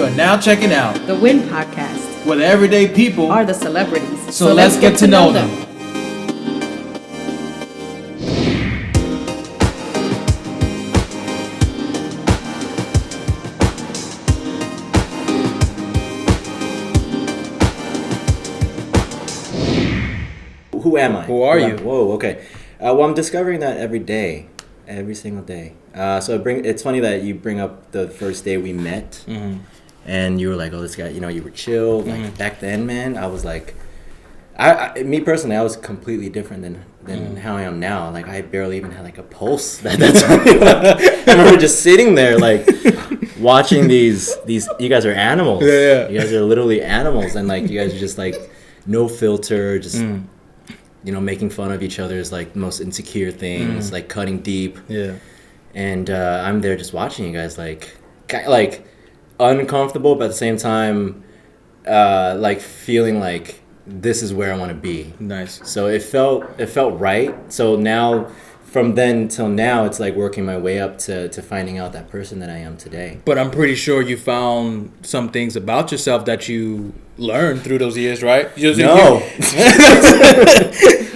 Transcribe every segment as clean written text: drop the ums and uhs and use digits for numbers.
are now checking out the Win Podcast, where the everyday people are the celebrities. So let's get to know them. Who am I? Who are you? Whoa, okay. Well, I'm discovering that every single day. It's funny that you bring up the first day we met, and you were like, "Oh, this guy," you were chill. Like back then, man, I was like, me personally, I was completely different than how I am now. Like I barely even had like a pulse at that time. I remember just sitting there like watching these. You guys are animals. Yeah. You guys are literally animals, and like you guys are just like no filter, just. Making fun of each other's like most insecure things, like cutting deep. Yeah. And I'm there just watching you guys like uncomfortable, but at the same time, like feeling like this is where I want to be. Nice. So it felt right. So now, from then till now, it's like working my way up to finding out that person that I am today. But I'm pretty sure you found some things about yourself that you learned through those years, right? No.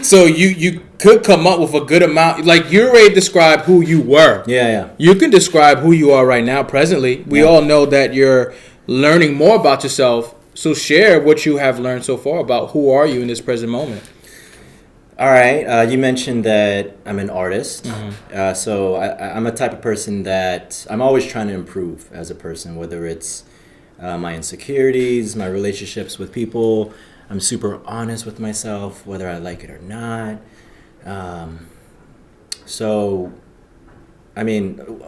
So you could come up with a good amount. Like you already described who you were. Yeah. You can describe who you are right now, presently. We all know that you're learning more about yourself. So share what you have learned so far about who are you in this present moment. All right. You mentioned that I'm an artist. So I'm a type of person that I'm always trying to improve as a person, whether it's my insecurities, my relationships with people. I'm super honest with myself, whether I like it or not.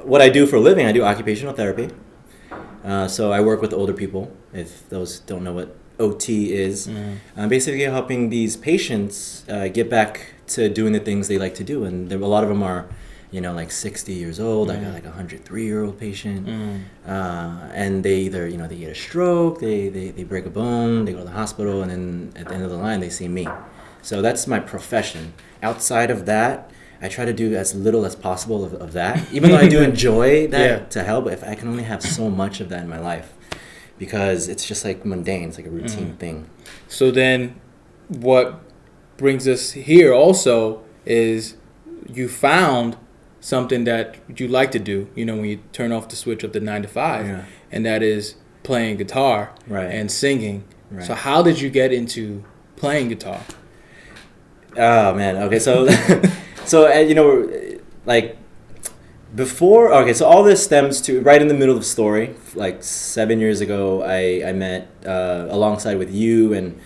What I do for a living, I do occupational therapy. So I work with older people, if those don't know what OT is. I'm basically helping these patients get back to doing the things they like to do. And a lot of them are, like 60 years old. I got like a 103-year-old patient. And they either, they get a stroke, they break a bone, they go to the hospital, and then at the end of the line, they see me. So that's my profession. Outside of that, I try to do as little as possible of that, even though I do enjoy that to help. If I can only have so much of that in my life, because it's just like mundane, it's like a routine thing. So then what brings us here also is you found something that you like to do, when you turn off the switch of the 9 to 5, and that is playing guitar and singing. Right. So how did you get into playing guitar? Oh man, okay, so so all this stems to right in the middle of the story. Like 7 years ago, I met alongside with you and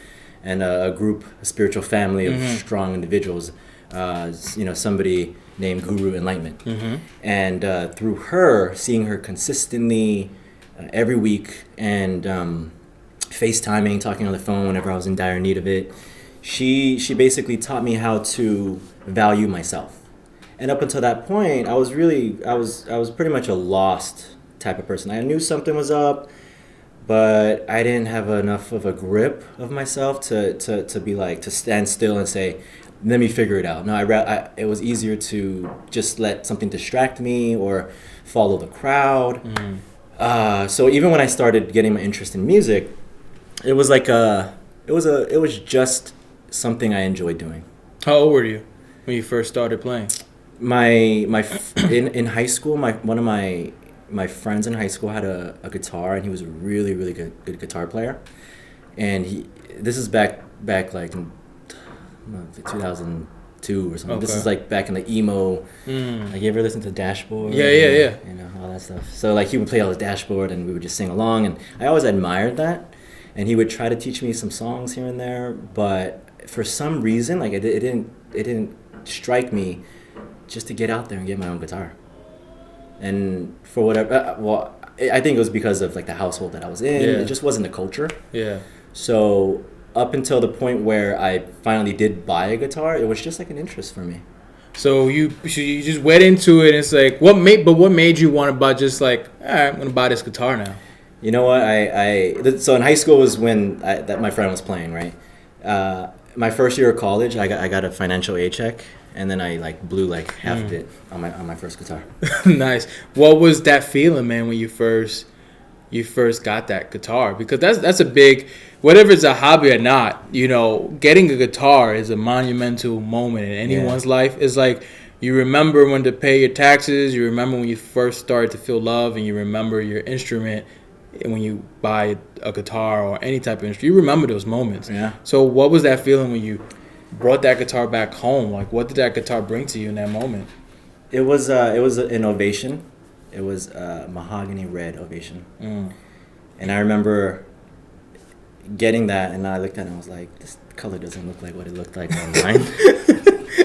a group, a spiritual family of strong individuals. Somebody named Guru Enlightenment, and through her, seeing her consistently every week and FaceTiming, talking on the phone whenever I was in dire need of it, she basically taught me how to value myself. And up until that point, I was pretty much a lost type of person. I knew something was up, but I didn't have enough of a grip of myself to be like, to stand still and say, let me figure it out. No, it was easier to just let something distract me or follow the crowd. So even when I started getting my interest in music, it was like it was just something I enjoyed doing. How old were you when you first started playing? In high school, one of my friends in high school had a guitar, and he was a really, really good guitar player. And this is back like in 2002 or something. Okay. This is like back in the emo. Like you ever listen to Dashboard? Yeah. All that stuff. So like he would play all the Dashboard, and we would just sing along, and I always admired that. And he would try to teach me some songs here and there, but for some reason, like it didn't strike me just to get out there and get my own guitar. And for whatever, I think it was because of like the household that I was in. It just wasn't the culture. Yeah. So up until the point where I finally did buy a guitar, it was just like an interest for me. So you just went into it, and it's like, what made you want to buy, just like, all right, I'm gonna buy this guitar now? You know what? So in high school was when that my friend was playing, right? My first year of college, I got a financial aid check, and then I like blew like half of it on my first guitar. Nice. What was that feeling, man, when you first you first got that guitar? Because that's a big, whether it's a hobby or not, you know, getting a guitar is a monumental moment in anyone's life. It's like you remember when to pay your taxes, you remember when you first started to feel love, and you remember your instrument when you buy a guitar or any type of instrument. You remember those moments. Yeah. So what was that feeling when you brought that guitar back home? Like, what did that guitar bring to you in that moment? It was an Ovation. It was a mahogany red Ovation. And I remember getting that, and I looked at it and I was like, this color doesn't look like what it looked like online.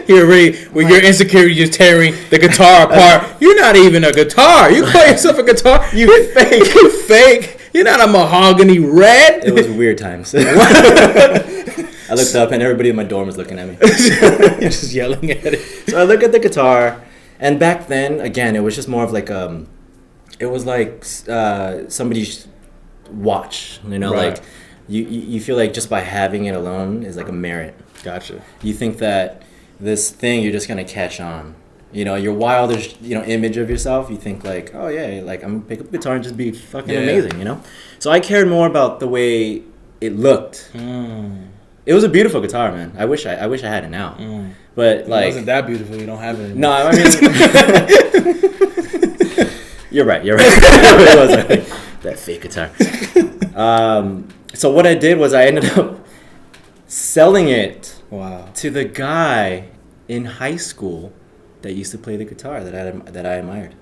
You're already, with your insecurity, just tearing the guitar apart. You're not even a guitar. You call yourself a guitar? You fake. You fake. You're not a mahogany red. It was weird times. I looked up and everybody in my dorm was looking at me. You're just yelling at it. So I look at the guitar, and back then, again, it was just more of like it was like somebody's watch. You know, Right. like you feel like just by having it alone is like a merit. Gotcha. You think that this thing you're just gonna catch on. You know, your wildest, image of yourself, you think like, oh yeah, like I'm gonna pick up a guitar and just be fucking amazing, you know? So I cared more about the way it looked. It was a beautiful guitar, man. I wish I had it now. But like, it wasn't that beautiful. You don't have it anymore. no, I mean, you're right. It was like, that fake guitar. So what I did was I ended up selling it to the guy in high school that used to play the guitar that I admired.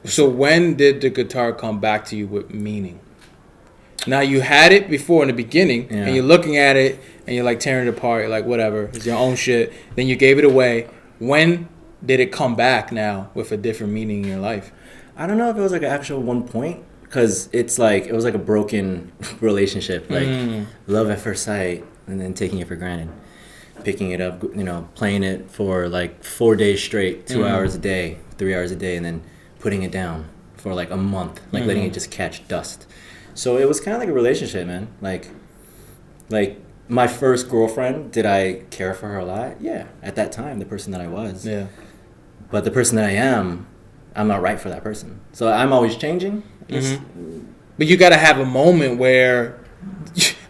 So when did the guitar come back to you with meaning? Now you had it before in the beginning, and you're looking at it, and you're like tearing it apart. You're like, whatever, it's your own shit. Then you gave it away. When did it come back now with a different meaning in your life? I don't know if it was like an actual one point, because it's like it was like a broken relationship, like love at first sight, and then taking it for granted. Picking it up, playing it for like 4 days straight, 2 hours a day, 3 hours a day, and then putting it down for like a month, like letting it just catch dust. So it was kind of like a relationship, man. Like my first girlfriend, did I care for her a lot? Yeah, at that time, the person that I was. Yeah. But the person that I am, I'm not right for that person. So I'm always changing. But you got to have a moment where,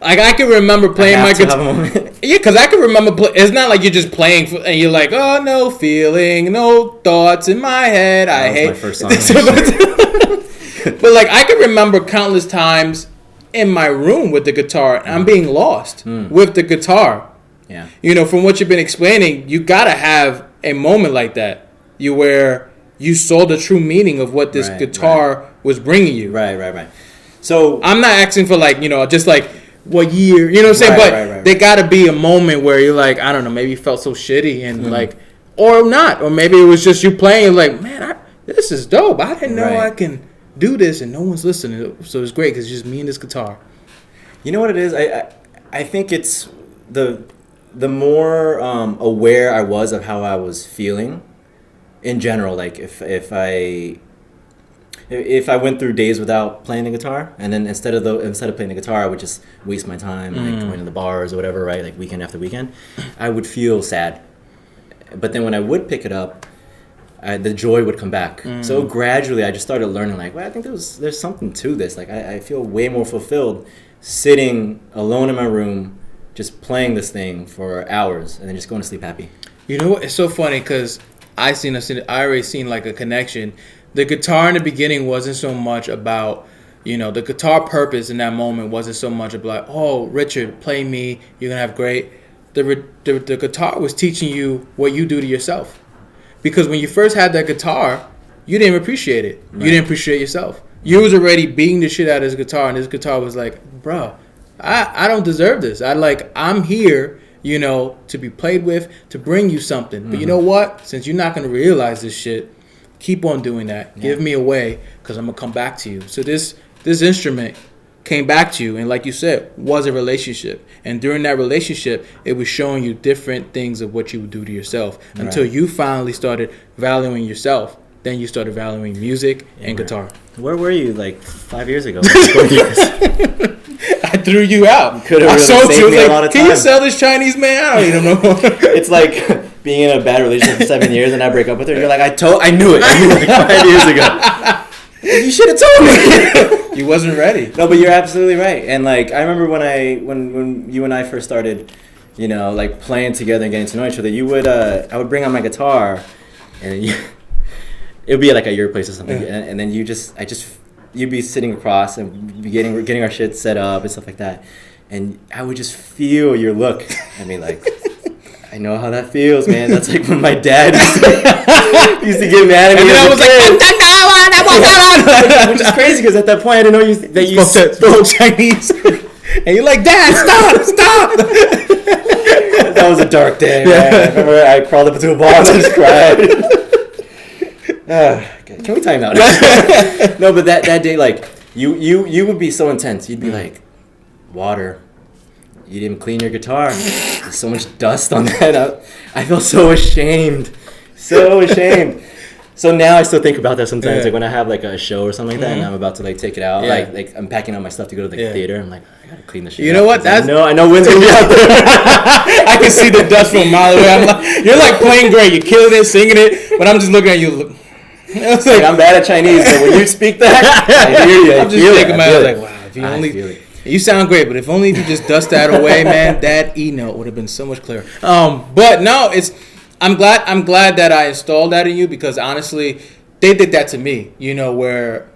like, I can remember playing my guitar. Yeah, because I can remember. It's not like you're just playing and you're like, oh, no feeling, no thoughts in my head. I hate my first song. But like, I can remember countless times in my room with the guitar, and I'm being lost with the guitar. Yeah. From what you've been explaining, you got to have a moment like that, where you saw the true meaning of what this guitar was bringing you. Right. So I'm not asking for just like what year, you know what I'm saying? But there got to be a moment where you're like, I don't know, maybe you felt so shitty and like, or not, or maybe it was just you playing like, man, this is dope. I didn't know I can do this and no one's listening. So it's great because it's just me and this guitar. You know what it is? I think it's the more aware I was of how I was feeling in general. Like if I went through days without playing the guitar, and then instead of playing the guitar, I would just waste my time like going to the bars or whatever, right? Like weekend after weekend, I would feel sad. But then when I would pick it up, the joy would come back. So gradually, I just started learning. Like, well, I think there's something to this. Like I feel way more fulfilled sitting alone in my room, just playing this thing for hours, and then just going to sleep happy. You know what? It's so funny because I already seen like a connection. The guitar in the beginning wasn't so much about, the guitar purpose in that moment wasn't so much about, oh, Richard, play me, you're going to have great. The guitar was teaching you what you do to yourself. Because when you first had that guitar, you didn't appreciate it. Right. You didn't appreciate yourself. You was already beating the shit out of this guitar, and this guitar was like, bro, I don't deserve this. I'm here, to be played with, to bring you something. But you know what? Since you're not going to realize this shit, keep on doing that. Yeah. Give me away, because I'm going to come back to you. So this instrument came back to you, and like you said, was a relationship. And during that relationship, it was showing you different things of what you would do to yourself until you finally started valuing yourself. Then you started valuing music and guitar. Where were you like 5 years ago? 4 years. I threw you out. You could have really saved me a lot of time. Can you sell this Chinese man? I don't even know. It's like being in a bad relationship for 7 years and I break up with her. You're like, I knew it like 5 years ago. You should have told me. You wasn't ready. No, but you're absolutely right. And like I remember when you and I first started, you know, like playing together and getting to know each other, you would I would bring out my guitar, and it would be like at your place or something, and then you'd be sitting across and be getting our shit set up and stuff like that, and I would just feel your look. I mean, like. I know how that feels, man. That's like when my dad used to get mad at me. And then I was like, which is crazy because at that point I didn't know that you spoke Chinese. And you're like, Dad, stop. That was a dark day, man. I remember I crawled up into a ball and just cried. Can we time out? No, but that day, like, you would be so intense. You'd be like, water. You didn't clean your guitar. There's so much dust on that. I feel so ashamed. So now I still think about that sometimes. Like when I have like a show or something like that, and I'm about to like take it out. Like I'm packing up my stuff to go to the theater. I'm like, I gotta clean this shit. You know what? I know when's gonna be out there. I can see the dust from a mile away. I'm like, you're like playing great. You're killing it, singing it. But I'm just looking at you. It's like, I'm bad at Chinese, but when you speak that, I hear you. I'm just thinking about it. Like, wow, if you only. Feel it. You sound great, but if only if you just dust that away, man, that E note would have been so much clearer. But no, I'm glad that I installed that in you because honestly, they did that to me. You know, where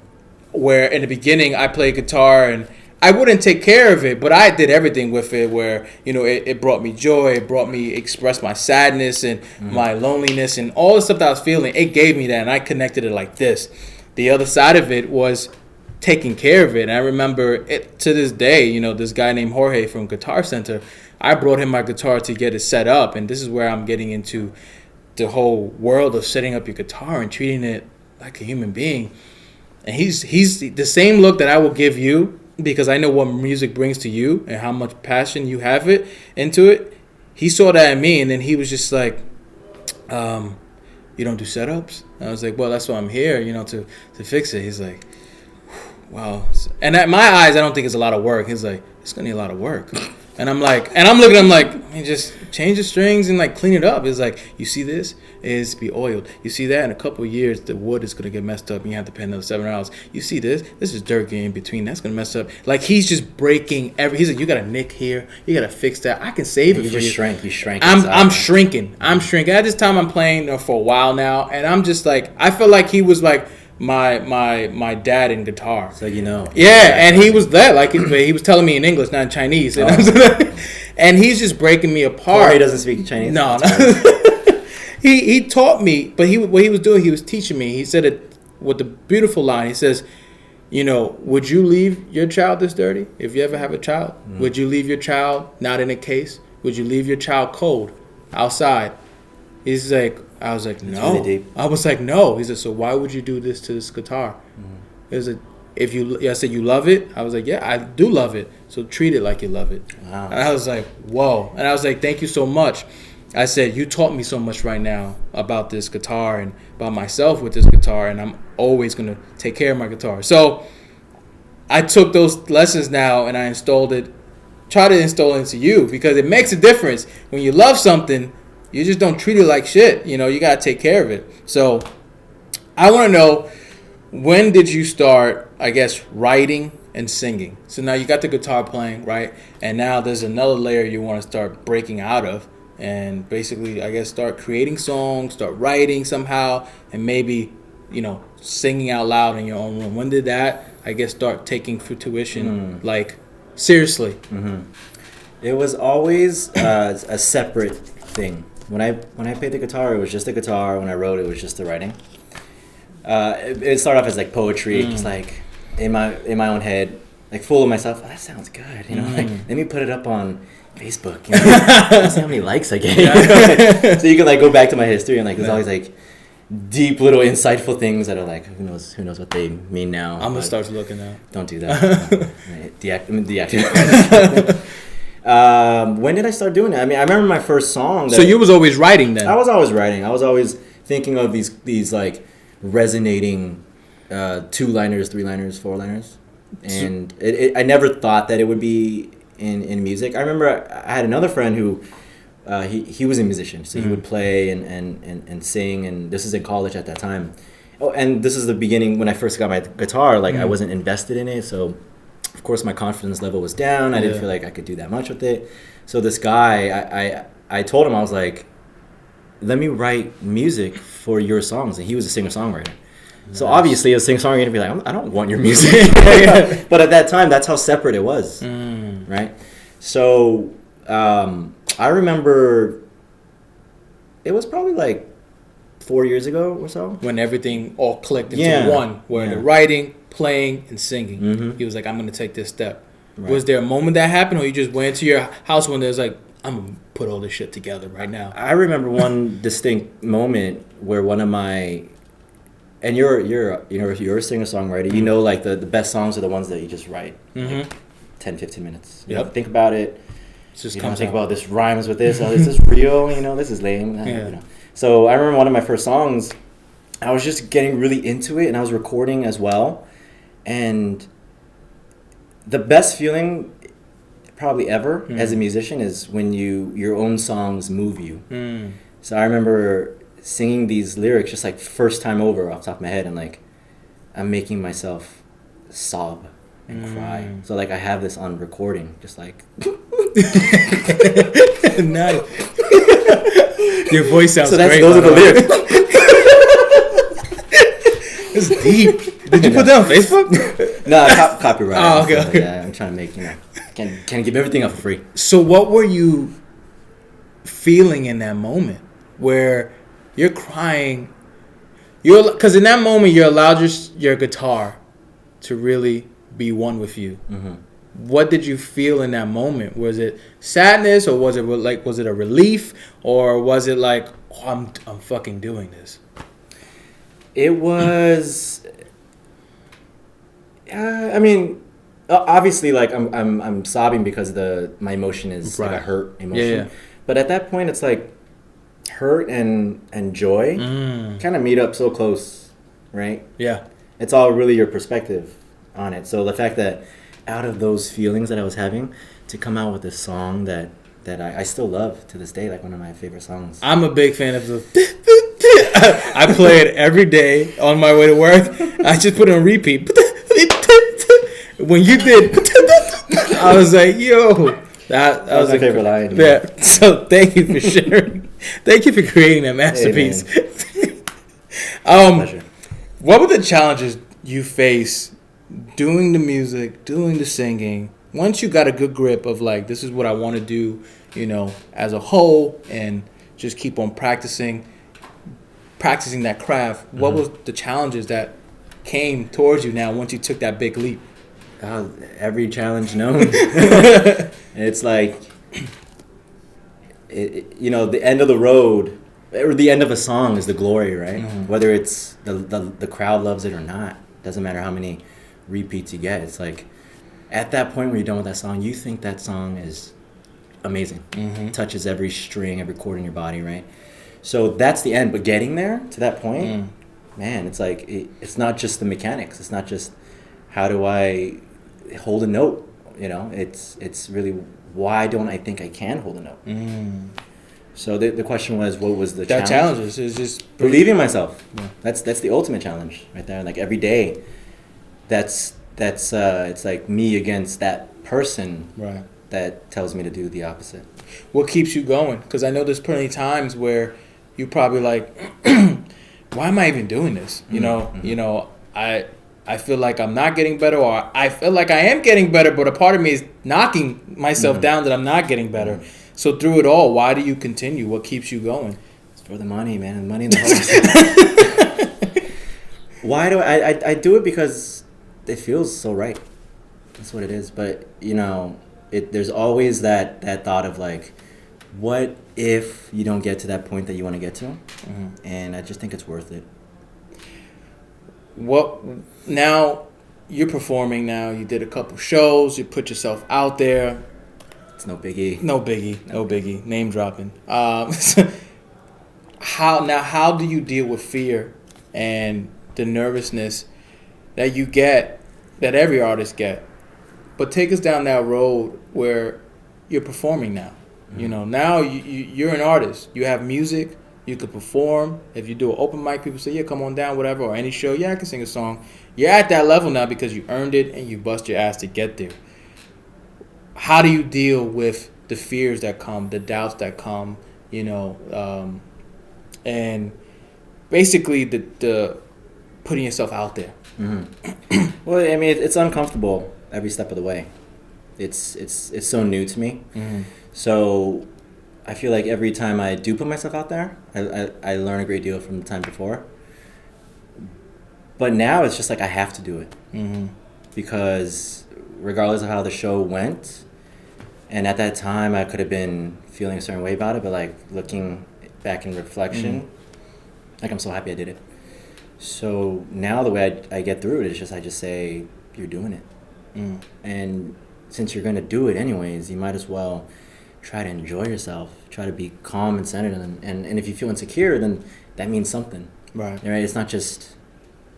in the beginning I played guitar and I wouldn't take care of it, but I did everything with it. Where you know it brought me joy, it brought me express my sadness and my loneliness and all the stuff that I was feeling. It gave me that, and I connected it like this. The other side of it was taking care of it. And I remember it to this day, you know, this guy named Jorge from Guitar Center, I brought him my guitar to get it set up. And this is where I'm getting into the whole world of setting up your guitar and treating it like a human being. And he's the same look that I will give you because I know what music brings to you and how much passion you have into it. He saw that in me, and then he was just like, you don't do setups? And I was like, well, that's why I'm here, you know, to fix it. He's like, wow. And at my eyes, I don't think it's a lot of work. He's like, it's going to need a lot of work. And I'm like, and I'm looking at him like, man, just change the strings and like clean it up. It's like, you see this? It's be oiled. You see that? In a couple of years, the wood is going to get messed up and you have to pay another $7. You see this? This is dirt getting in between. That's going to mess up. Like, he's just breaking he's like, you got to nick here. You got to fix that. I can save it for you. You shrank. I'm shrinking. At this time, I'm playing for a while now. And I'm just like, I feel like he was like, my dad in guitar. So you know. Yeah, and he was that like he was telling me in English, not in Chinese. And he's just breaking me apart. He doesn't speak Chinese. No. He taught me, but what he was doing, he was teaching me. He said it with the beautiful line. He says, you know, would you leave your child this dirty if you ever have a child? Mm. Would you leave your child not in a case? Would you leave your child cold outside? He's like, I was like, no. Really deep. I was like, no. He said, so why would you do this to this guitar? Mm-hmm. He said, I said, you love it? I was like, yeah, I do love it. So treat it like you love it. Wow. And I was like, whoa. And I was like, thank you so much. I said, you taught me so much right now about this guitar and about myself with this guitar, and I'm always going to take care of my guitar. So I took those lessons now and I try to install it into you because it makes a difference. When you love something, you just don't treat it like shit. You know, you got to take care of it. So I want to know, when did you start, I guess, writing and singing? So now you got the guitar playing, right? And now there's another layer you want to start breaking out of and basically, I guess, start creating songs, start writing somehow, and maybe, you know, singing out loud in your own room. When did that, I guess, start taking fruition, like, seriously? Mm-hmm. It was always a separate thing. When I played the guitar, it was just the guitar. When I wrote, it was just the writing. It started off as like poetry, just like in my own head, like full of myself. Oh, that sounds good, you know. Like, let me put it up on Facebook. You know? Let's see how many likes I get. Yeah. So you can like go back to my history and like there's always like deep little insightful things that are like who knows what they mean now. I'm gonna start looking now. Don't do that. Deactivate. When did I start doing it? I mean, I remember my first song. So you was always writing then? I was always writing. I was always thinking of these like resonating 2-liners, 3-liners, 4-liners, and I never thought that it would be in music. I remember I had another friend who he was a musician, so he would play and sing, and this is in college at that time. Oh, and this is the beginning when I first got my guitar. Like I Mm. wasn't invested in it, so of course my confidence level was down. I didn't Yeah. feel like I could do that much with it. So this guy, I told him, I was like, let me write music for your songs, and he was a singer songwriter. So Nice. obviously, as a singer songwriter, be like, I don't want your music. But at that time, that's how separate it was, right? So I remember it was probably like 4 years ago or so. When everything all clicked into Yeah. one, where Yeah. the writing, playing, and singing. Mhm. He was like, I'm going to take this step. Right. Was there a moment that happened, or you just went into your house one day and was like, I'm going to put all this shit together right now? I remember one distinct moment where one of my, and you're a singer songwriter. You know, like the best songs are the ones that you just write. Mm-hmm. 10, 15 minutes. You Yep. know, think about it. It just You don't comes think out. about this rhymes with this. Oh, is this real? You know, this is lame. Yeah. You know. So I remember one of my first songs. I was just getting really into it, and I was recording as well. And the best feeling, probably ever, as a musician, is when your own songs move you. Mm. So I remember singing these lyrics just like first time over off the top of my head, and like I'm making myself sob and cry. So like I have this on recording, just like Nice. Your voice sounds so. great. Those by are the way. lyrics. It's deep. Did you put that on Facebook? No, copyright. Oh, okay, So, okay. yeah, I'm trying to make can't give everything up for free. So what were you feeling in that moment where you're crying? Because in that moment you allowed your guitar to really be one with you. Mm-hmm. What did you feel in that moment? Was it sadness, or was it a relief, or was it like, oh, I'm fucking doing this? It was. I mean, obviously, like I'm sobbing because my emotion is like a Right. hurt emotion. Yeah, yeah. But at that point, it's like hurt and joy kind of meet up so close, right? Yeah. It's all really your perspective on it. So the fact that out of those feelings that I was having, to come out with this song that I still love to this day, like one of my favorite songs. I'm a big fan of the. I play it every day on my way to work. I just put it on repeat. When you did, I was like, "Yo, that was my favorite line. Yeah. So thank you for sharing. Thank you for creating that masterpiece. Pleasure. What were the challenges you face doing the music, doing the singing? Once you got a good grip of like, this is what I want to do, as a whole, and just keep on practicing that craft. What was the challenges that came towards you now once you took that big leap? Every challenge known. It's like, the end of the road, or the end of a song is the glory, right? Whether it's the crowd loves it or not, doesn't matter how many repeats you get. It's like, at that point when you're done with that song, you think that song is amazing. It touches every string, every chord in your body, right? So that's the end. But getting there to that point, man, it's like it's not just the mechanics. It's not just how do I hold a note. It's really, why don't I think I can hold a note? So the question was, what was the challenge? Challenges is just Believing in myself. Yeah. That's the ultimate challenge right there. Like every day, that's it's like me against that person right. that tells me to do the opposite. What keeps you going? Because I know there's plenty of times where you probably like, why am I even doing this? I feel like I'm not getting better, or I feel like I am getting better, but a part of me is knocking myself down that I'm not getting better. So through it all, why do you continue? What keeps you going? It's for the money, man. The money in the house. Why do I do it? Because it feels so right. That's what it is. But there's always that thought of like, what if you don't get to that point that you want to get to? And I just think it's worth it. What now? You're performing now. You did a couple shows. You put yourself out there. It's no biggie. No biggie. Name dropping. How do you deal with fear and the nervousness that you get, that every artist get? But take us down that road where you're performing now. Now you're an artist. You have music You could perform. If you do an open mic, people say, yeah, come on down, whatever, or any show, yeah, I can sing a song. You're at that level now because you earned it and you bust your ass to get there. How do you deal with the fears that come, the doubts that come, and basically the putting yourself out there? Mm-hmm. Well, I mean, it's uncomfortable every step of the way. It's so new to me. Mm-hmm. So I feel like every time I do put myself out there, I learn a great deal from the time before. But now it's just like I have to do it. Mm-hmm. Because regardless of how the show went, and at that time I could have been feeling a certain way about it, but like looking back in reflection, like I'm so happy I did it. So now the way I get through it is just I just say, you're doing it. Mm. And since you're going to do it anyways, you might as well try to enjoy yourself. Try to be calm and centered. And if you feel insecure, then that means something. Right. It's not just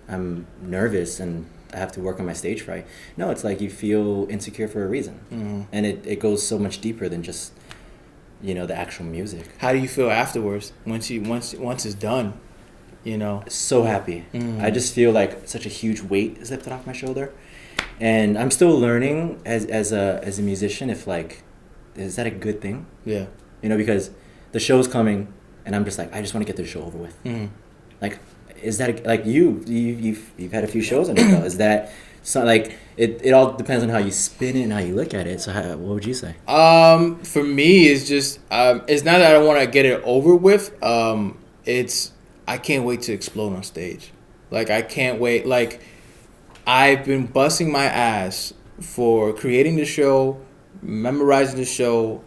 I'm nervous and I have to work on my stage fright. No, it's like you feel insecure for a reason. Mm-hmm. And it goes so much deeper than just, the actual music. How do you feel afterwards once it's done? So happy. Mm-hmm. I just feel like such a huge weight is lifted off my shoulder. And I'm still learning as a musician if like, is that a good thing? Yeah. Because the show's coming and I'm just like, I just want to get this show over with. Mm-hmm. Like, is that like you've had a few shows on it? Is that so? Like it all depends on how you spin it and how you look at it. So what would you say? For me, it's just it's not that I want to get it over with. It's I can't wait to explode on stage. Like I can't wait. Like I've been busting my ass for creating the show, memorizing the show,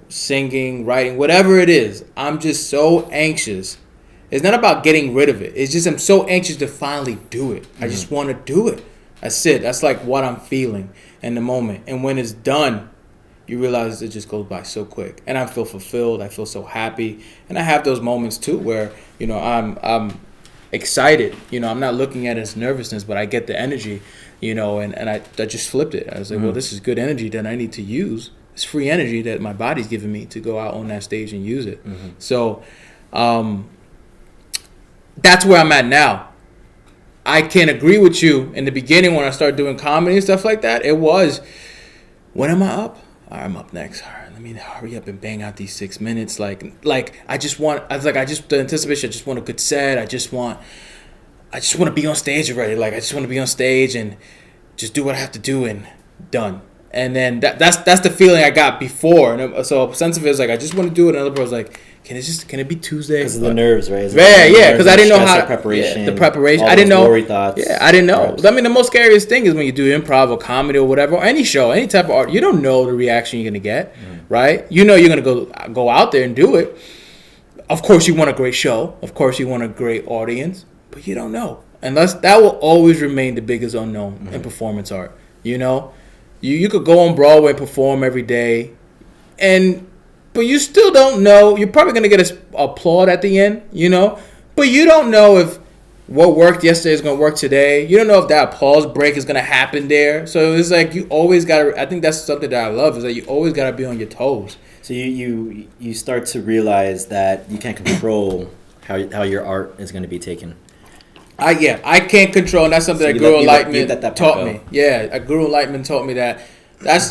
singing, writing, whatever it is. I'm just so anxious. It's not about getting rid of it. It's just I'm so anxious to finally do it. I just want to do it. That's it. That's like what I'm feeling in the moment. And when it's done, you realize it just goes by so quick. And I feel fulfilled. I feel so happy. And I have those moments too where, I'm excited. I'm not looking at it as nervousness, but I get the energy, and I just flipped it. I was like, well, this is good energy that I need to use. It's free energy that my body's giving me to go out on that stage and use it. Mm-hmm. So, that's where I'm at now. I can agree with you. In the beginning, when I started doing comedy and stuff like that, it was, when am I up? All right, I'm up next. All right, let me hurry up and bang out these 6 minutes. The anticipation. I just want a good set. I just want to be on stage already. Like I just want to be on stage and just do what I have to do and done. And then that's the feeling I got before. And so sense of it is like I just want to do it. And another was like, can it be Tuesday? Because of the nerves, right? Yeah, because I didn't know how the preparation. The preparation. I didn't know. Worry thoughts. Yeah, I didn't know. Perhaps. I mean, the most scariest thing is when you do improv or comedy or whatever, or any show, any type of art. You don't know the reaction you're gonna get, right? You're gonna go out there and do it. Of course, you want a great show. Of course, you want a great audience, but you don't know. Unless that will always remain the biggest unknown in performance art. You could go on Broadway and perform every day, but you still don't know. You're probably going to get applaud at the end, but you don't know if what worked yesterday is going to work today. You don't know if that applause break is going to happen there. So it's like you always got to, I think that's something that I love, is that you always got to be on your toes. So you start to realize that you can't control how your art is going to be taken. I can't control, and that's something that Guru Enlightenment taught me. Yeah, Guru Enlightenment taught me that.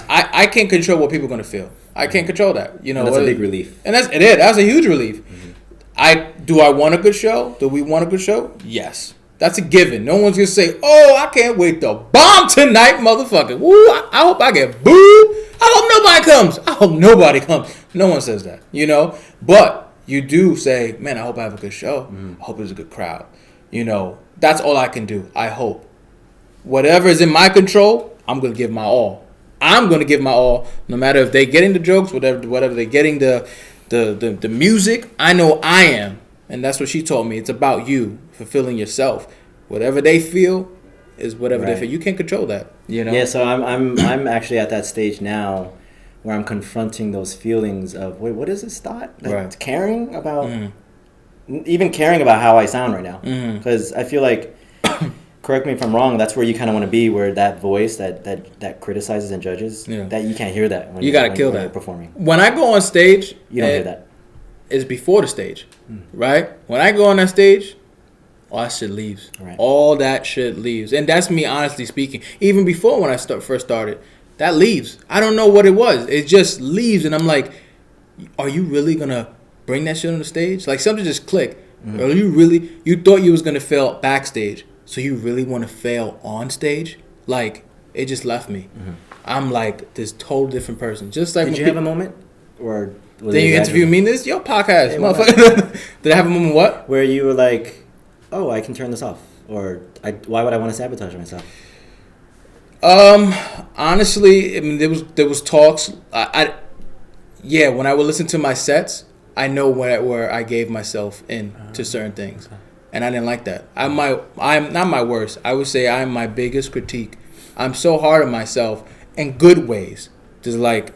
I can't control what people are going to feel. I can't control that. And that's a big relief. And that's a huge relief. Mm-hmm. Do I want a good show? Do we want a good show? Yes. That's a given. No one's going to say, oh, I can't wait to bomb tonight, motherfucker. Woo, I hope I get booed. I hope nobody comes. I hope nobody comes. No one says that, But you do say, man, I hope I have a good show. I hope there's a good crowd. That's all I can do. I hope. Whatever is in my control, I'm going to give my all. I'm going to give my all, no matter if they're getting the jokes, whatever they're getting the music. I know I am, and that's what she told me. It's about you fulfilling yourself. Whatever they feel is whatever they feel. You can't control that. Yeah. So I'm actually at that stage now, where I'm confronting those feelings of what is this thought? Caring about, even caring about how I sound right now, because I feel like. Correct me if I'm wrong. That's where you kind of want to be, where that voice that criticizes and judges, that you can't hear that. You got to kill that. You're performing. When I go on stage, you don't hear that. is before the stage, right? When I go on that stage, all that shit leaves. Right. All that shit leaves. And that's me honestly speaking. Even before when I first started, that leaves. I don't know what it was. It just leaves. And I'm like, are you really going to bring that shit on the stage? Like something just clicked. Are you thought you was going to fail backstage. So you really want to fail on stage? Like, it just left me. I'm like this total different person. Just like Did you have a moment? Or then you interview me in this? Your podcast, motherfucker. Did I have a moment what? Where you were like, oh, I can turn this off. Or why would I want to sabotage myself? Honestly, I mean, there was talks. When I would listen to my sets, I know where I gave myself in to certain things, and I didn't like that. I'm not my worst. I would say I'm my biggest critique. I'm so hard on myself in good ways. Just like,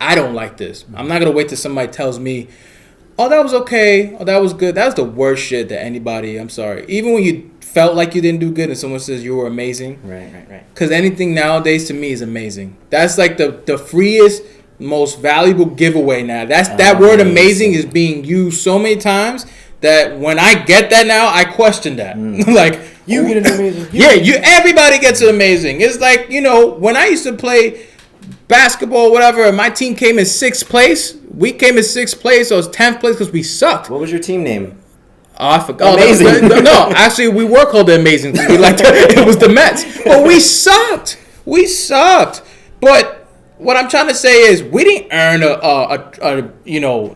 I don't like this. I'm not gonna wait till somebody tells me, "Oh, that was okay. Oh, that was good." That's the worst shit that anybody. I'm sorry. Even when you felt like you didn't do good and someone says you were amazing. Right. Because anything nowadays to me is amazing. That's like the freest, most valuable giveaway now. That word amazing is being used so many times that when I get that now, I question that. Like, You get an amazing. Everybody gets an amazing. It's like, when I used to play basketball, whatever, my team came in 6th place. We came in 6th place or 10th place because we sucked. What was your team name? Oh, I forgot. Amazing. No, actually, we were called the Amazing. We it was the Mets, but we sucked. But what I'm trying to say is, we didn't earn a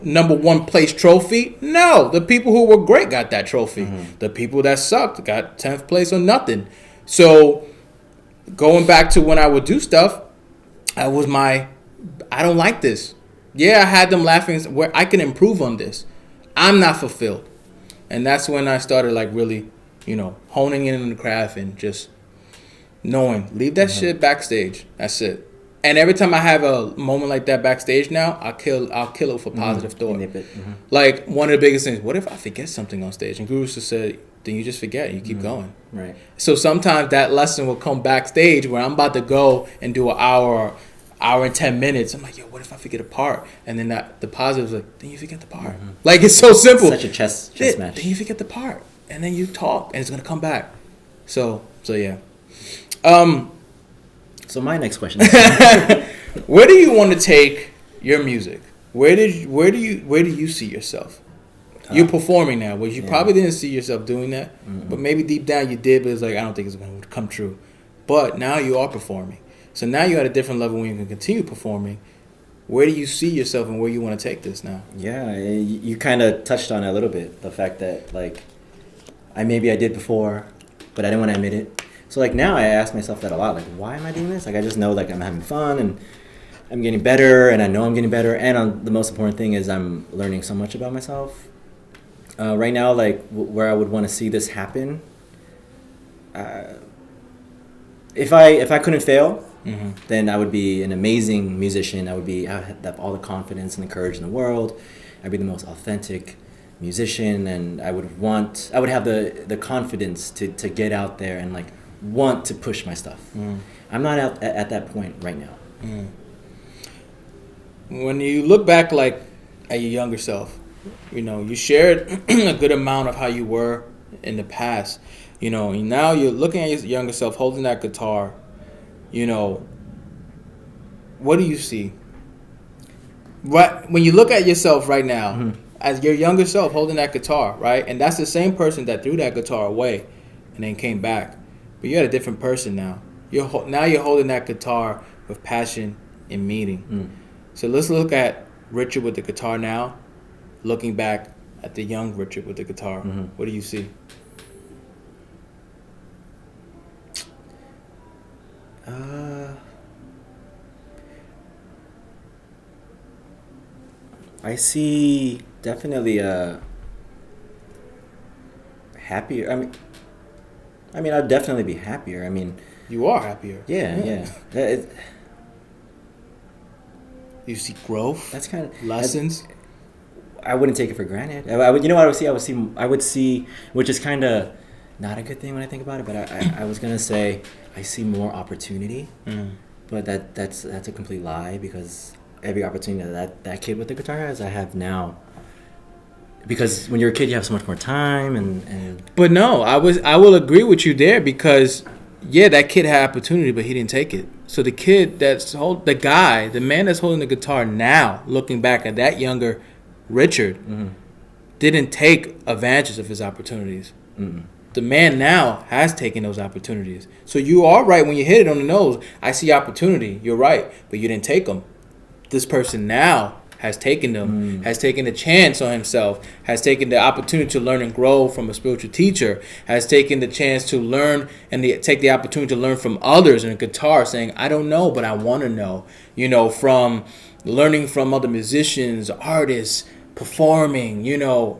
number 1 place trophy. No, the people who were great got that trophy. The people that sucked got 10th place or nothing. So going back to when I would do stuff, I don't like this. Yeah, I had them laughing where I can improve on this. I'm not fulfilled. And that's when I started like really, honing in on the craft and just knowing, leave that shit backstage. That's it. And every time I have a moment like that backstage now, I'll kill it with a positive thought. Like one of the biggest things, what if I forget something on stage? And Guru just said, then you just forget. You keep going. Right. So sometimes that lesson will come backstage where I'm about to go and do an hour and 10 minutes. I'm like, yo, what if I forget a part? And then the positive is like, then you forget the part. Like, it's so simple. Such a chess match. Then you forget the part. And then you talk and it's going to come back. So yeah. So my next question is, where do you want to take your music? Where do you see yourself? You're performing now, which you probably didn't see yourself doing that, but maybe deep down you did, but it's like, I don't think it's going to come true. But now you are performing. So now you're at a different level when you can continue performing. Where do you see yourself and where you want to take this now? Yeah, you kind of touched on it a little bit. The fact that, like, I did before, but I didn't want to admit it. So, like, now I ask myself that a lot. Like, why am I doing this? Like, I just know, like, I'm having fun and I'm getting better and I know I'm getting better. And the most important thing is I'm learning so much about myself. Right now, like, where I would want to see this happen, if I couldn't fail, then I would be an amazing musician. I would have all the confidence and the courage in the world. I'd be the most authentic musician, and I would have the confidence to get out there and, like, want to push my stuff. I'm not at that point right now. When you look back, like, at your younger self, you shared a good amount of how you were in the past. Now you're looking at your younger self holding that guitar. What do you see? When you look at yourself right now, as your younger self holding that guitar, right? And that's the same person that threw that guitar away and then came back. But you're a different person now. You're holding that guitar with passion and meaning. So let's look at Richard with the guitar now, looking back at the young Richard with the guitar. What do you see? I see definitely happier. I mean, I'd definitely be happier. I mean, you are happier. Yeah. You see growth. That's kind of lessons. I wouldn't take it for granted. I would. You know what I would see, which is kind of not a good thing when I think about it. But I was gonna say I see more opportunity, but that's a complete lie, because every opportunity that kid with the guitar has, I have now because when you're a kid, you have so much more time and But no, I will agree with you there because yeah, that kid had opportunity, but he didn't take it. So the kid the man that's holding the guitar now, looking back at that younger Richard, didn't take advantage of his opportunities. The man now has taken those opportunities. So you are right when you hit it on the nose. I see opportunity. You're right, but you didn't take them. This person now has taken them, has taken a chance on himself, has taken the opportunity to learn and grow from a spiritual teacher, has taken the chance to learn and take the opportunity to learn from others in a guitar, saying, I don't know, but I want to know. You know, from learning from other musicians, artists, performing, you know.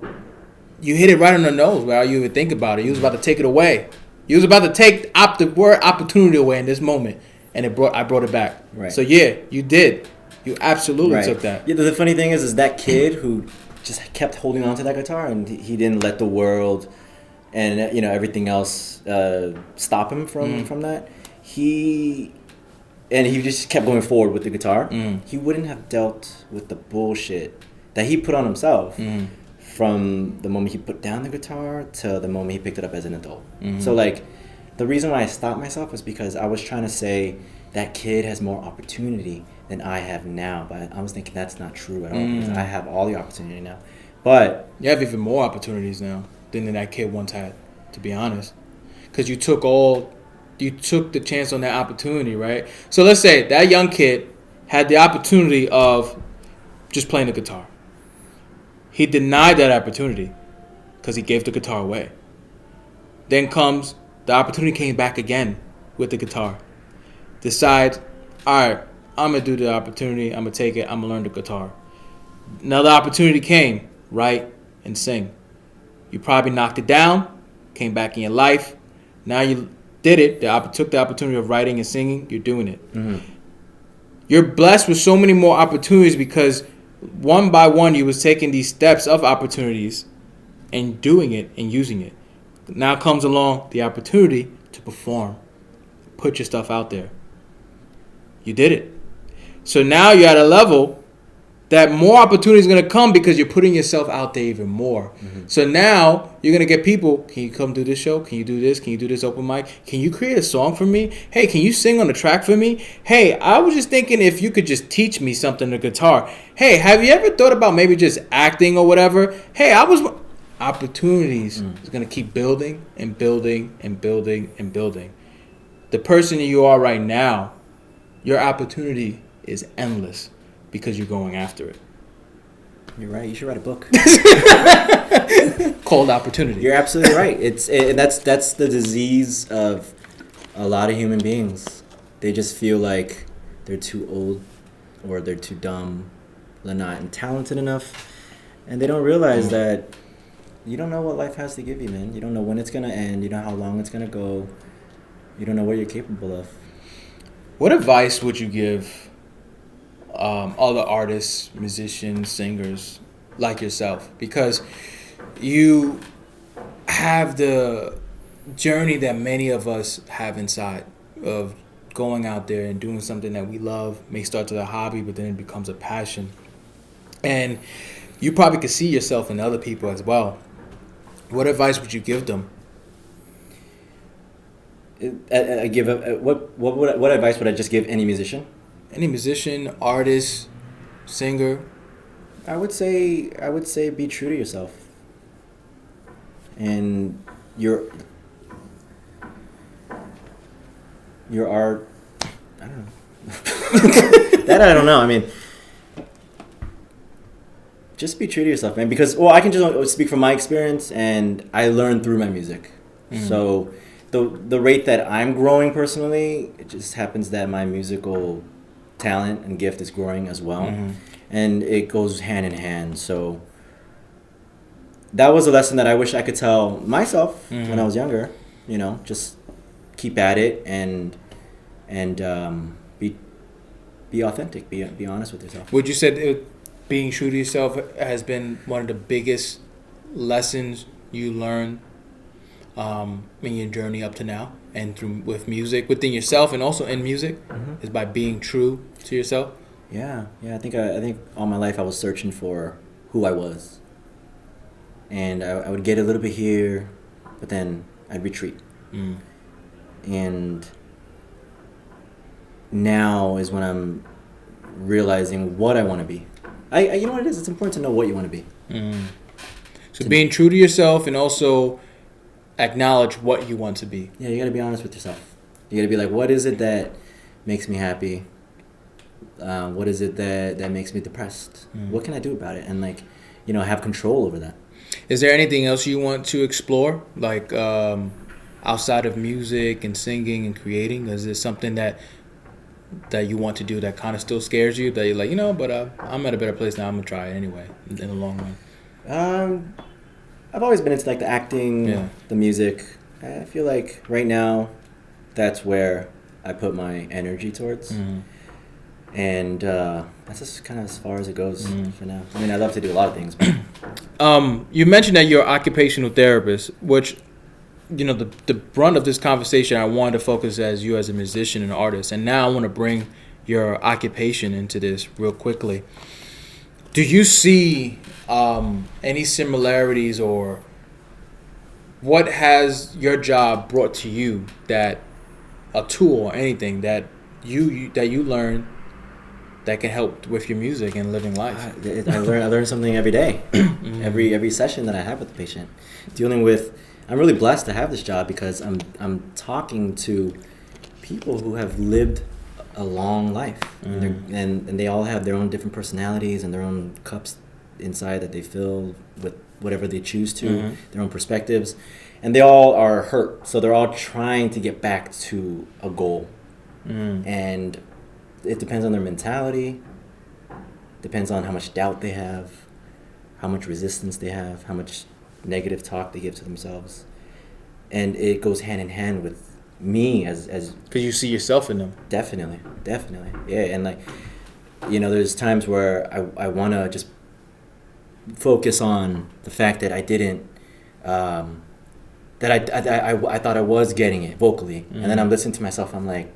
You hit it right on the nose without you even think about it. You was about to take it away. You was about to take the word opportunity away in this moment, and I brought it back. Right. So yeah, you did. You absolutely took that. Yeah, the funny thing is that kid who just kept holding on to that guitar and he didn't let the world and you know everything else stop him from that. He just kept going forward with the guitar. He wouldn't have dealt with the bullshit that he put on himself. From the moment he put down the guitar to the moment he picked it up as an adult. So like the reason why I stopped myself was because I was trying to say that kid has more opportunity than I have now, but I was thinking that's not true at all because I have all the opportunity now. But you have even more opportunities now than that kid once had, to be honest, because you took the chance on that opportunity, right? So let's say that young kid had the opportunity of just playing the guitar. He denied that opportunity because he gave the guitar away. Then comes the opportunity came back again with the guitar. Decide, all right, I'm going to do the opportunity. I'm going to take it. I'm going to learn the guitar. Another opportunity came, write and sing. You probably knocked it down, came back in your life. Now you did it. Took the opportunity of writing and singing. You're doing it. You're blessed with so many more opportunities because one by one, you was taking these steps of opportunities and doing it and using it. Now comes along the opportunity to perform. Put your stuff out there. You did it. So now you're at a level that more opportunity is going to come because you're putting yourself out there even more. So now you're going to get people, can you come do this show? Can you do this? Can you do this open mic? Can you create a song for me? Hey, can you sing on the track for me? Hey, I was just thinking if you could just teach me something on guitar. Hey, have you ever thought about maybe just acting or whatever? Hey, opportunities is going to keep building and building and building and building. The person you are right now, your opportunity is endless. Because you're going after it. You're right. You should write a book. Called Opportunity. You're absolutely right. That's the disease of a lot of human beings. They just feel like they're too old or they're too dumb. They're not talented enough. And they don't realize that you don't know what life has to give you, man. You don't know when it's going to end. You don't know how long it's going to go. You don't know what you're capable of. What advice would you give other artists, musicians, singers like yourself? Because you have the journey that many of us have inside of going out there and doing something that we love. May start as a hobby, but then it becomes a passion. And you probably could see yourself in other people as well. What advice would you give them? What advice would I just give any musician? Any musician, artist, singer. I would say be true to yourself. And your art, I don't know. That I don't know. I mean, just be true to yourself, man. Because I can just speak from my experience, and I learned through my music. So the rate that I'm growing personally, it just happens that my musical talent and gift is growing as well, and it goes hand in hand. So that was a lesson that I wish I could tell myself when I was younger. You know, just keep at it and be authentic, be honest with yourself. Would you say being true to yourself has been one of the biggest lessons you learned in your journey up to now, and through with music within yourself and also in music, is by being true to yourself? Yeah. I think all my life I was searching for who I was, and I would get a little bit here, but then I'd retreat. And now is when I'm realizing what I want to be. I you know what it is? It's important to know what you want to be. So being true to yourself and also acknowledge what you want to be. Yeah, you got to be honest with yourself. You got to be like, what is it that makes me happy? What is it that makes me depressed? What can I do about it? And like, you know, have control over that. Is there anything else you want to explore, like outside of music and singing and creating? Is there something that you want to do that kind of still scares you? That you're like, but I'm at a better place now. I'm gonna try it anyway in the long run. I've always been into like the acting, the music. I feel like right now, that's where I put my energy towards. And that's just kind of as far as it goes for now. I mean, I love to do a lot of things. But you mentioned that you're an occupational therapist, which, the brunt of this conversation, I wanted to focus as you as a musician and artist. And now I want to bring your occupation into this real quickly. Do you see any similarities, or what has your job brought to you, that a tool or anything that you learned that can help with your music and living life? I learn something every day. Every session that I have with the patient, I'm really blessed to have this job because I'm talking to people who have lived a long life, and they all have their own different personalities and their own cups inside that they fill with whatever they choose to, their own perspectives, and they all are hurt, so they're all trying to get back to a goal. And it depends on their mentality, depends on how much doubt they have, how much resistance they have, how much negative talk they give to themselves. And it goes hand in hand with me as because you see yourself in them. Definitely. Yeah, and like, there's times where I want to just focus on the fact that I didn't, that I thought I was getting it vocally. And then I'm listening to myself, I'm like,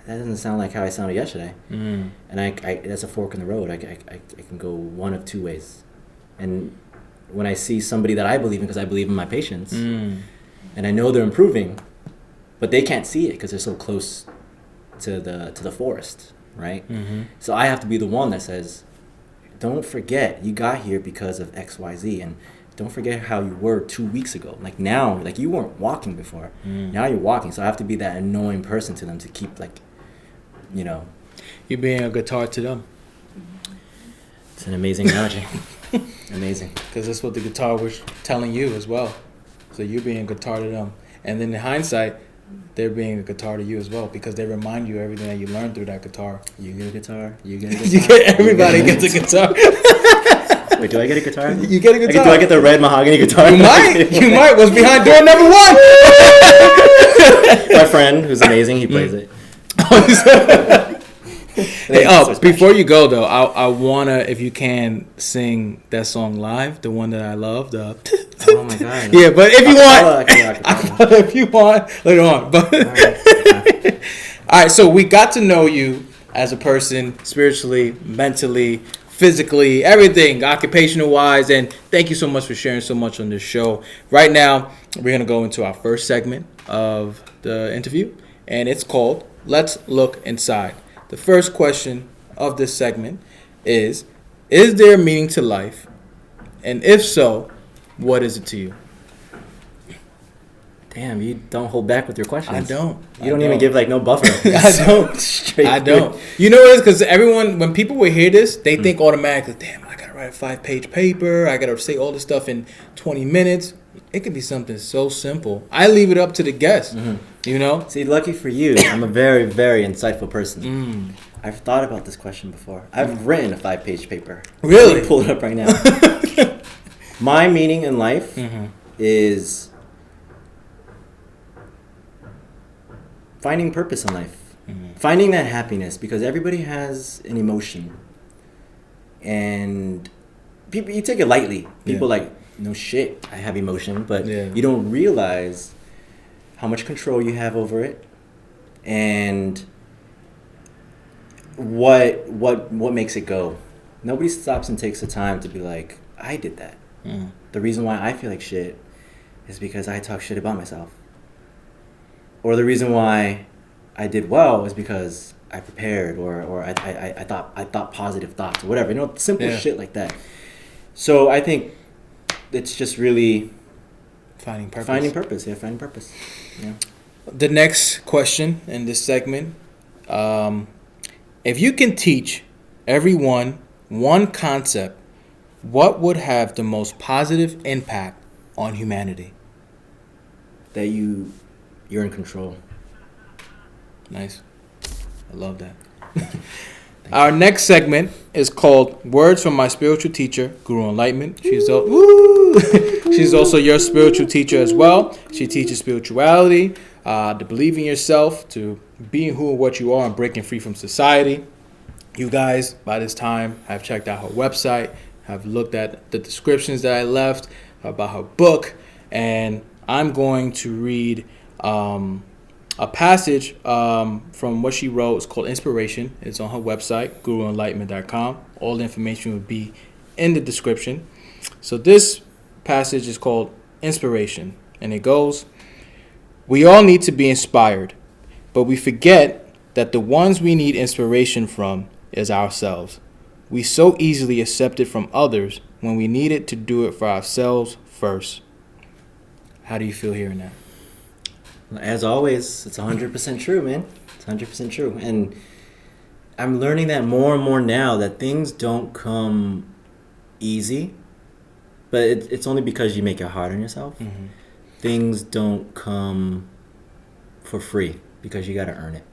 that doesn't sound like how I sounded yesterday. And I that's a fork in the road. I can go one of two ways. And when I see somebody that I believe in, because I believe in my patients, and I know they're improving, but they can't see it because they're so close to the forest, right? So I have to be the one that says, don't forget you got here because of X, Y, Z, and don't forget how you were 2 weeks ago. Like now, like you weren't walking before. Now you're walking. So I have to be that annoying person to them to keep You're being a guitar to them. It's an amazing analogy. Amazing. Because that's what the guitar was telling you as well. So you're being a guitar to them. And then in hindsight, they're being a guitar to you as well, because they remind you everything that you learned through that guitar. You get a guitar. You get a guitar. Everybody gets a guitar. Wait, do I get a guitar? You get a guitar. Do I get the red mahogany guitar? You might. You might. What's behind door number 1? My friend, who's amazing, he plays it. Hey, before you go though, I wanna, if you can, sing that song live, the one that I love. Oh my god! Yeah, but if you want, later on. But all right, so we got to know you as a person, spiritually, mentally, physically, everything, occupational wise, and thank you so much for sharing so much on this show. Right now, we're gonna go into our first segment of the interview, and it's called "Let's Look Inside." The first question of this segment is there meaning to life? And if so, what is it to you? Damn, you don't hold back with your questions. I don't. You don't even give no buffer. I don't. Straight. I don't. You know what it is? Because everyone, when people will hear this, they think automatically, damn, I got to write a 5-page paper. I got to say all this stuff in 20 minutes. It could be something so simple. I leave it up to the guest, See, lucky for you, I'm a very, very insightful person. I've thought about this question before. I've written a 5-page paper. Really? Let me pull it up right now. My meaning in life is finding purpose in life. Finding that happiness, because everybody has an emotion. And people, you take it lightly. People no shit, I have emotion, but you don't realize how much control you have over it, and what makes it go. Nobody stops and takes the time to be like, I did that. the reason why I feel like shit is because I talk shit about myself. Or the reason why I did well is because I prepared, or I thought positive thoughts, or whatever. Simple shit like that. So I think it's just really finding purpose. Finding purpose. Yeah. The next question in this segment: if you can teach everyone one concept, what would have the most positive impact on humanity? That you're in control. Nice. I love that. Our next segment is called Words from My Spiritual Teacher, Guru Enlightenment. She's also your spiritual teacher as well. She teaches spirituality, to believe in yourself, to being who and what you are, and breaking free from society. You guys, by this time, have checked out her website, have looked at the descriptions that I left about her book, and I'm going to read a passage from what she wrote. It's called Inspiration. It's on her website, guruenlightenment.com. All the information will be in the description. So this passage is called Inspiration, and it goes, "We all need to be inspired, but we forget that the ones we need inspiration from is ourselves. We so easily accept it from others when we needed to do it for ourselves first." How do you feel hearing that? As always, it's 100% true, man. It's 100% true. And I'm learning that more and more now, that things don't come easy, but it's only because you make it hard on yourself. Mm-hmm. Things don't come for free because you got to earn it.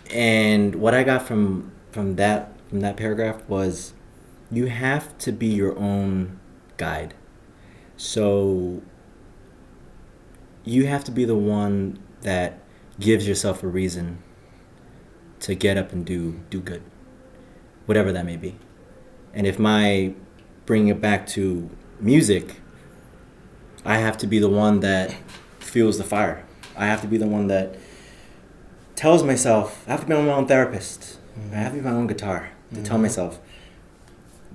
And what I got from that paragraph was, you have to be your own guide. So you have to be the one that gives yourself a reason to get up and do good, whatever that may be. And if bringing it back to music, I have to be the one that fuels the fire. I have to be the one that tells myself, I have to be my own therapist. Mm-hmm. I have to be my own guitar to tell myself,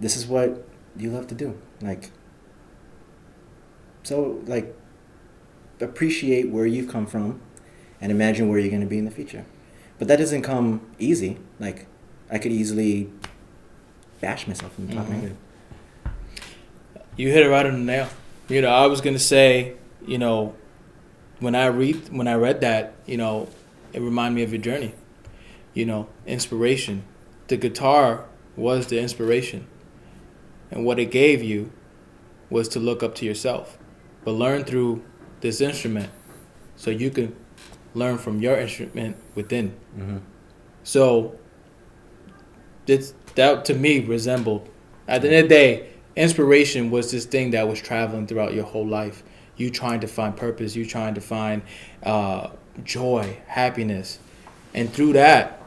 this is what you love to do. Appreciate where you've come from and imagine where you're going to be in the future. But that doesn't come easy. I could easily bash myself and talk negative. You hit it right on the nail. I was going to say, when I read that, it reminded me of your journey. Inspiration. The guitar was the inspiration. And what it gave you was to look up to yourself. But learn through this instrument so you can learn from your instrument within. Mm-hmm. So that to me resembled, at the end of the day, inspiration was this thing that was traveling throughout your whole life. You trying to find purpose, you trying to find joy, happiness. And through that,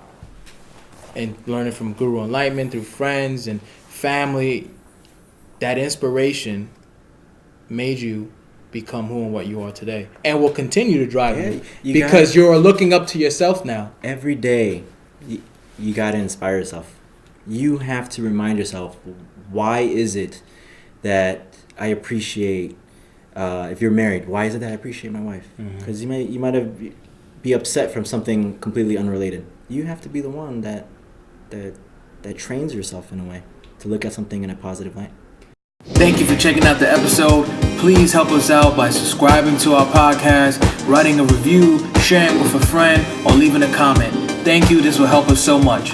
and learning from Guru Enlightenment, through friends and family, that inspiration made you become who and what you are today, and will continue to drive you because you're looking up to yourself now. Every day, you got to inspire yourself. You have to remind yourself, why is it that I appreciate, if you're married, why is it that I appreciate my wife? Because you might be upset from something completely unrelated. You have to be the one that trains yourself in a way to look at something in a positive light. Thank you for checking out the episode. Please help us out by subscribing to our podcast, writing a review, sharing with a friend, or leaving a comment. Thank you. This will help us so much.